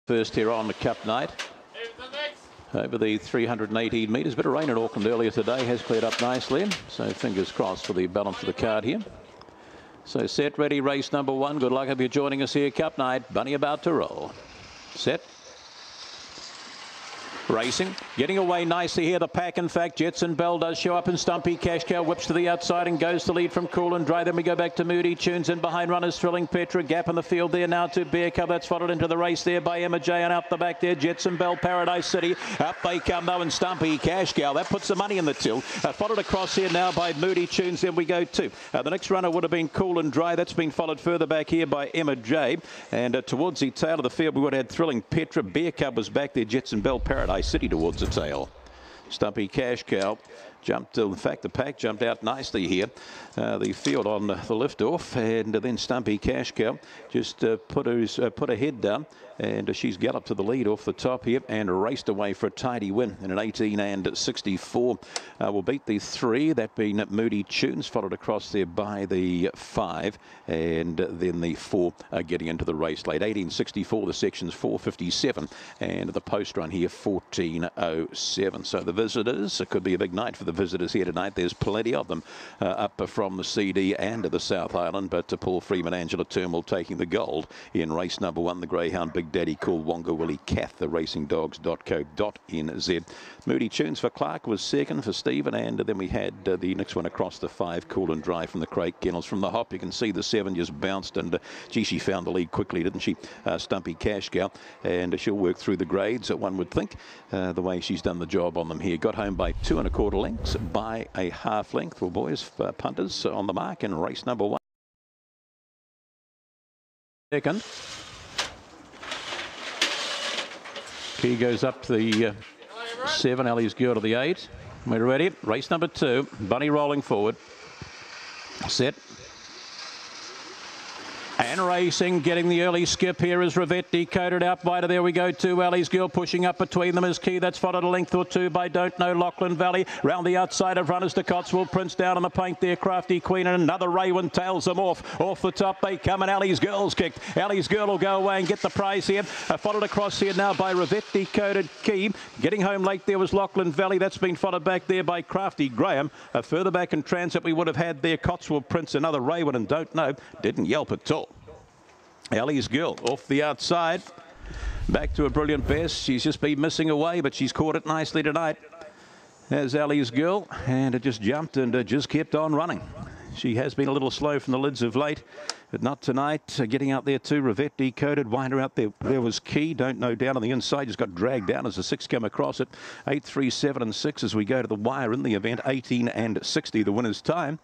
First here on the Cup night. Over the 318 metres. Bit of rain in Auckland earlier today has cleared up nicely. So fingers crossed for the balance of the card here. So set, ready, race number one. Good luck if you're joining us here. Cup night. Bunny about to roll. Set. Racing, getting away nicely here, the pack in fact. Jetson Bell does show up, and Stumpy Cash Cow whips to the outside and goes to lead from Cool and Dry. Then we go back to Moody Tunes, and behind runners Thrilling Petra. Gap in the field there now to Bear Cub. That's followed into the race there by Emma J, and out the back there Jetson Bell, Paradise City. Up they come though, and Stumpy Cash Cow. That puts the money in the till. Followed across here now by Moody Tunes. Then we go to the next runner would have been Cool and Dry. That's been followed further back here by Emma J. And towards the tail of the field we would have had Thrilling Petra. Bear Cub was back there. Jetson Bell, Paradise City towards the tail. Stumpy Cash Cow jumped, in fact the pack jumped out nicely here. The field on the lift off, and then Stumpy Cash Cow just put her head down, and she's galloped to the lead off the top here and raced away for a tidy win in an 18 and 64. Will beat the 3, that being Moody Tunes, followed across there by the 5, and then the 4 getting into the race late. 18.64, the section's 4.57, and the post run here 14.07. So the visitors, it could be a big night for the visitors here tonight. There's plenty of them up from the CD and the South Island, but Paul Freeman, Angela Turnbull taking the gold in race number 1. The Greyhound Big Daddy called Wonga Willie Kath, the racingdogs.co.nz. Moody Tunes for Clark was second for Stephen, and then we had the next one across the 5, Cool and Dry from the Craig Kennels. From the hop you can see the 7 just bounced, and gee, she found the lead quickly, didn't she? Stumpy Cash Cow, and she'll work through the grades, one would think, the way she's done the job on them here. Got home by 2 1/4 lengths, by a half length. Well, boys, punters on the mark in race number 1. Second. Key goes up to the 7, Ellie's Girl to the 8. We're ready. Race number 2. Bunny rolling forward. Set. And racing, getting the early skip here is Rivette, decoded out wider. There we go to Ellie's Girl, pushing up between them is Key. That's followed a length or 2 by Don't Know Lachlan Valley. Round the outside of runners to Cotswold Prince, down on the paint there, Crafty Queen, and another Raywin tails them off. Off the top they come, and Ellie's Girl's kicked. Ellie's Girl will go away and get the prize here. Followed across here now by Rivette, decoded Key. Getting home late there was Lachlan Valley. That's been followed back there by Crafty Graham. Further back in transit we would have had there Cotswold Prince, another Raywin, and Don't Know. Didn't yelp at all. Ellie's Girl off the outside, back to a brilliant best. She's just been missing away, but she's caught it nicely tonight. There's Ellie's Girl, and it just jumped and just kept on running. She has been a little slow from the lids of late, but not tonight. Getting out there too, Rivette, decoded, winder out there. There was Key, Don't Know down on the inside, just got dragged down as the 6 come across it. 8, 3, 7 and 6 as we go to the wire in the event. 18 and 60, the winner's time.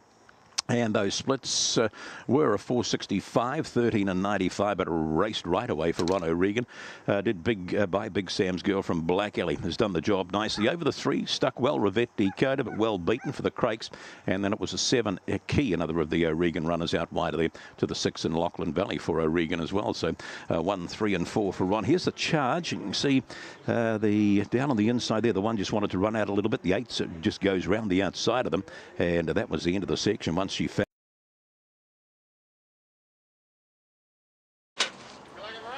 And those splits were a 4.65, 13 and 95, but raced right away for Ron O'Regan. Did big by Big Sam's Girl from Black Alley. Has done the job nicely. Over the 3, stuck well, Rivette, decoded, but well beaten for the Crakes. And then it was a 7, Key, another of the O'Regan runners out wider there to the 6 in Lachlan Valley for O'Regan as well. So 1, 3 and 4 for Ron. Here's the charge. You can see the down on the inside there, the one just wanted to run out a little bit. The 8 just goes round the outside of them. And that was the end of the section once she found.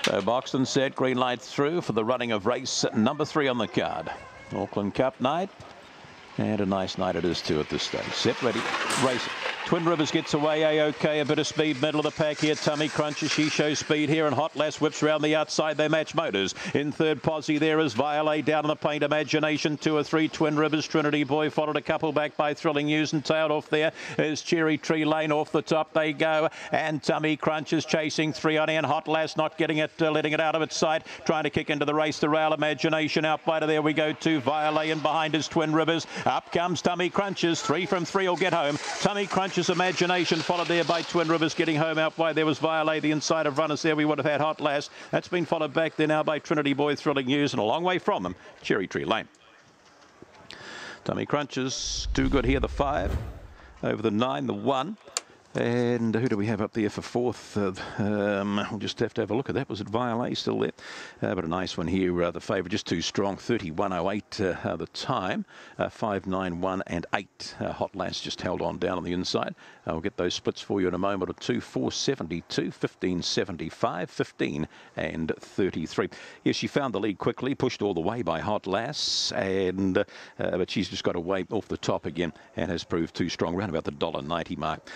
So Boxton set, green light through for the running of race number 3 on the card. Auckland Cup night, and a nice night it is too at this stage. Set, ready, race. Twin Rivers gets away, A-OK, a bit of speed, middle of the pack here. Tummy Cruncher, she shows speed here, and Hot Lass whips round the outside. They match motors. In third posse there is Violet, down on the paint, Imagination, 2 or 3. Twin Rivers, Trinity Boy, followed a couple back by Thrilling News, and tailed off there is Cherry Tree Lane. Off the top they go, and Tummy Cruncher's chasing 3 on in. Hot Lass not getting it, letting it out of its sight, trying to kick into the race. The rail Imagination out wider. There we go to Violet, and behind is Twin Rivers. Up comes Tummy Crunchers. 3 from 3 will get home. Tummy Crunchers, Imagination, followed there by Twin Rivers, getting home out wide. There was Violet, the inside of runners there. We would have had Hot Lass. That's been followed back there now by Trinity Boy, Thrilling News, and a long way from them, Cherry Tree Lane. Tummy Crunchers, too good here, the 5. Over the 9, the 1. And who do we have up there for fourth? We'll just have to have a look at that. Was it Violet still there? But a nice one here. The favourite just too strong. 31.08 the time. 5.91 and 8. Hot Lass just held on down on the inside. We'll get those splits for you in a moment or two. 4.72, 15.75, 15 and 33. Yes, she found the lead quickly, pushed all the way by Hot Lass, and but she's just got away off the top again and has proved too strong. Around about the $1.90 mark.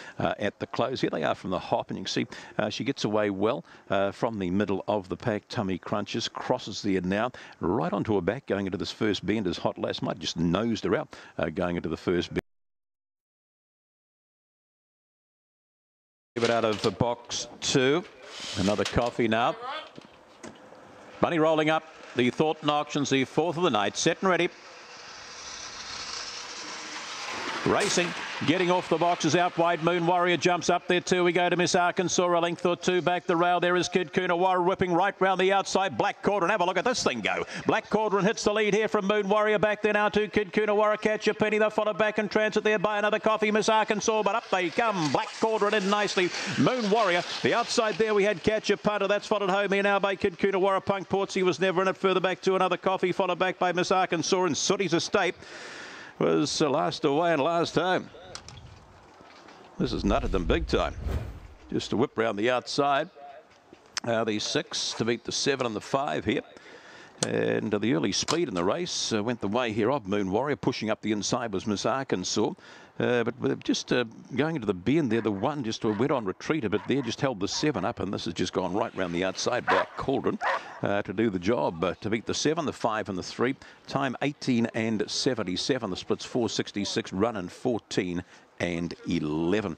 At the close. Here they are from the hop, and you can see she gets away well from the middle of the pack. Tummy crunches, crosses there now, right onto her back, going into this first bend as Hot Lass might just nosed her out going into the first bend. Give it out of box 2. Another coffee now. Bunny rolling up. The Thornton Auctions, the fourth of the night. Set and ready. Racing, getting off the boxes out wide. Moon Warrior jumps up there too. We go to Miss Arkansas, a length or two back the rail. There is Kid Coonawarra whipping right round the outside. Black Cauldron, have a look at this thing go. Black Cauldron hits the lead here from Moon Warrior. Back there now to Kid Coonawarra. Catch a penny. They're followed back in transit there by another coffee, Miss Arkansas. But up they come. Black Cauldron in nicely. Moon Warrior. The outside there we had Catch a Punter. That's followed home here now by Kid Coonawarra. Punk Portsea was never in it. Further back to another coffee, followed back by Miss Arkansas. And Sooty's Estate was last away and last home. This has nutted them big time. Just a whip round the outside. The 6 to beat the 7 and the 5 here. And the early speed in the race went the way here of Moon Warrior. Pushing up the inside was Miss Arkansas. But just going into the bend there, the 1 just went on retreat a bit there, just held the 7 up, and this has just gone right round the outside. Black Cauldron to do the job, to beat the 7, the 5 and the 3. Time 18 and 77. The splits 4.66, run and 14 and 11.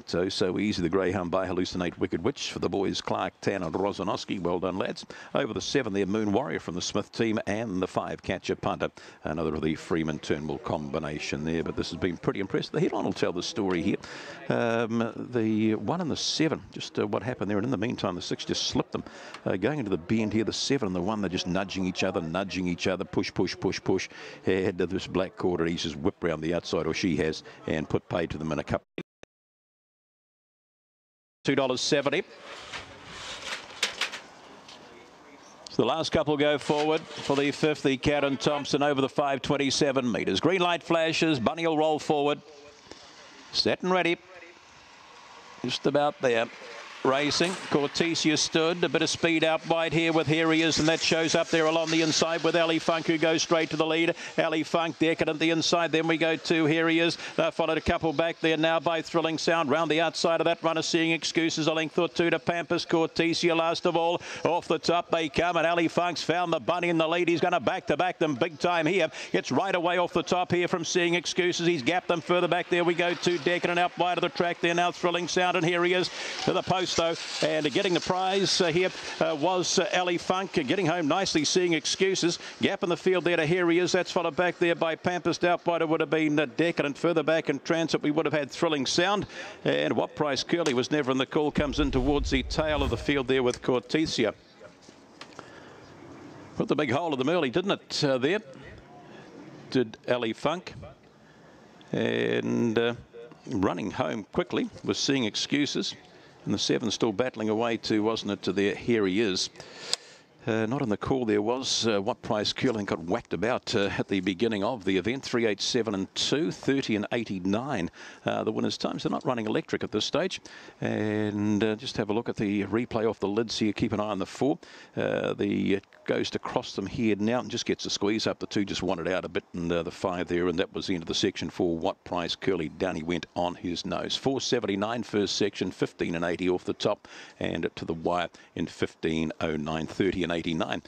So easy. The Greyhound by Hallucinate Wicked Witch for the boys, Clark, Tan and Rosanowski. Well done, lads. Over the 7 there, Moon Warrior from the Smith team, and the 5, Catch a Punter. Another of the Freeman Turnbull combination there, but this has been pretty impressive. The headline will tell the story here. The 1 and the 7, just what happened there, and in the meantime the 6 just slipped them. Going into the bend here, the 7 and the 1, they're just nudging each other, push, head to this Black Cauldron. He's just whipped round the outside, or she has, and put pay to them in a couple. $2.70. So the last couple go forward for the 5th, the Karen Thompson over the 5.27 metres. Green light flashes. Bunny will roll forward. Set and ready. Just about there. Racing. Cortesia stood. A bit of speed out wide here with Here He Is, and that shows up there along the inside with Ali Funk, who goes straight to the lead. Ali Funk, Decadent the inside. Then we go to Here He Is. Followed a couple back there now by Thrilling Sound. Round the outside of that runner, Seeing Excuses, a length or two to Pampas. Cortesia last of all. Off the top they come, and Ali Funk's found the bunny in the lead. He's going to back them big time here. Gets right away off the top here from Seeing Excuses. He's gapped them further back. There we go to Decadent out wide of the track there now. Thrilling Sound, and Here He Is to the post though, and getting the prize here was Ali Funk, getting home nicely, Seeing Excuses. Gap in the field there to Here He Is. That's followed back there by Pampas. Out wide it would have been Decadent. Further back in transit we would have had Thrilling Sound, and What Price Curly was never in the call. Comes in towards the tail of the field there with Cortesia. Put the big hole of them early, didn't it, there? Did Ali Funk. And running home quickly was Seeing Excuses. And the 7 still battling away to, wasn't it, to there, Here He Is. Not in the call there was What Price Curling got whacked about at the beginning of the event. 3.87 and 2, 30 and 89. The winners' times. They're not running electric at this stage. And just have a look at the replay off the lids here. Keep an eye on the 4. The goes to cross them here now and just gets a squeeze up. The 2 just wanted out a bit, and the 5 there, and that was the end of the section for What Price Curly. Down he went on his nose. 4.79 first section, 15 and 80 off the top, and to the wire in 15.09, 30 and 89.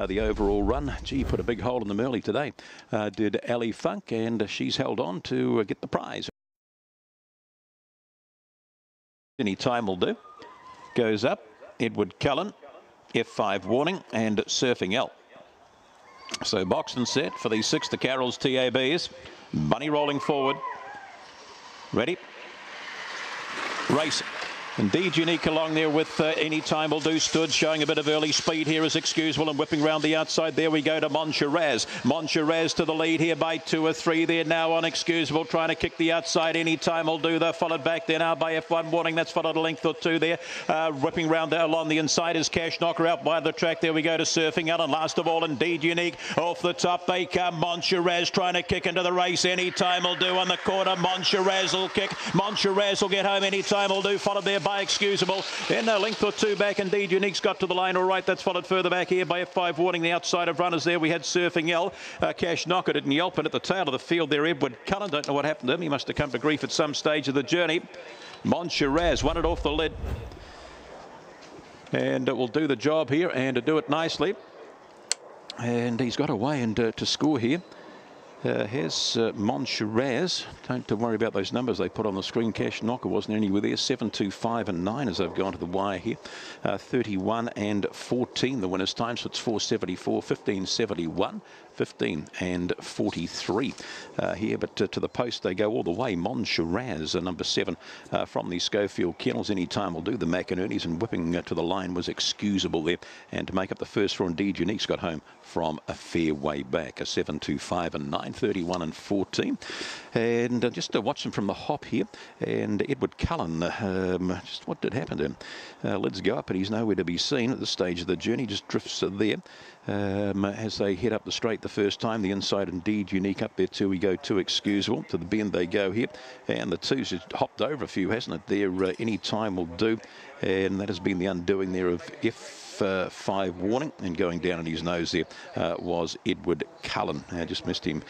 The overall run, gee, put a big hole in them early today, did Ali Funk, and she's held on to get the prize. Any time will do. Goes up, Edward Cullen, F5 Warning, and Surfing L. So boxed and set for the 6 to Carroll's TABs. Bunny rolling forward. Ready. Race. Indeed, Unique along there with Any Time Will Do stood, showing a bit of early speed here is excusable and whipping round the outside. There we go to Moncheraz. Moncheraz to the lead here by 2 or 3 there now on excusable, trying to kick the outside. Any Time Will Do. They're followed back there now by F1 Warning. That's followed a length or 2 there. Whipping round there along the inside is Cash Knocker out by the track. There we go to Surfing Out. And last of all, Indeed Unique. Off the top they come. Moncheraz trying to kick into the race. Any Time Will Do on the corner. Moncheraz will kick. Moncheraz will get home. Any Time Will Do followed there by excusable. Then a length or 2 back. Indeed Unique's got to the line all right. That's followed further back here by F5 Warning. The outside of runners there we had Surfing L. Cash Knocker didn't yelp, and at the tail of the field there Edward Cullen. Don't know what happened to him. He must have come to grief at some stage of the journey. Moncheraz won it off the lid, and it will do the job here and to do it nicely. And he's got away and to score here. Here's Moncheraz. Don't worry about those numbers they put on the screen. Cash Knocker wasn't anywhere there. 7, 2, 5 and 9 as they've gone to the wire here. 31 and 14 the winner's time, so it's 4:74, 15:71. 15 and 43 here, but to the post they go all the way. Moncheraz, number 7 from the Schofield Kennels. Any Time Will Do. The McInerney's, and whipping to the line was excusable there. And to make up the first for Indeed Unique's got home from a fair way back. A 7, 2, 5 and 9, 31 and 14. And just to watch them from the hop here. And Edward Cullen, just what did happen to him? Lids go up, but he's nowhere to be seen at this stage of the journey. Just drifts there. As they head up the straight the first time. The inside Indeed Unique up there too. We go to excusable. To the bend they go here. And the two's just hopped over a few, hasn't it? There, Any Time Will Do. And that has been the undoing there of F5 Warning. And going down on his nose there was Edward Cullen. I just missed him.